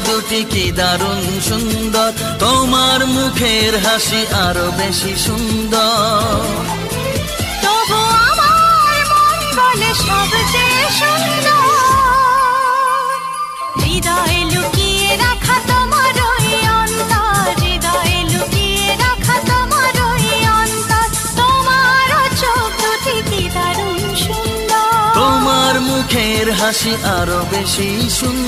দুটি কি দারুণ সুন্দর, তোমার মুখের হাসি আরো বেশি সুন্দর। তবু আমার মন বলে সবচেয়ে সুন্দর, হৃদয়ে লুকিয়ে রাখা তোমার ওই অন্তর, হৃদয়ে লুকিয়ে রাখা তোমার ওই অন্তর। তোমার চোখ দুটি কি দারুণ সুন্দর, তোমার মুখের হাসি আরো বেশি সুন্দর।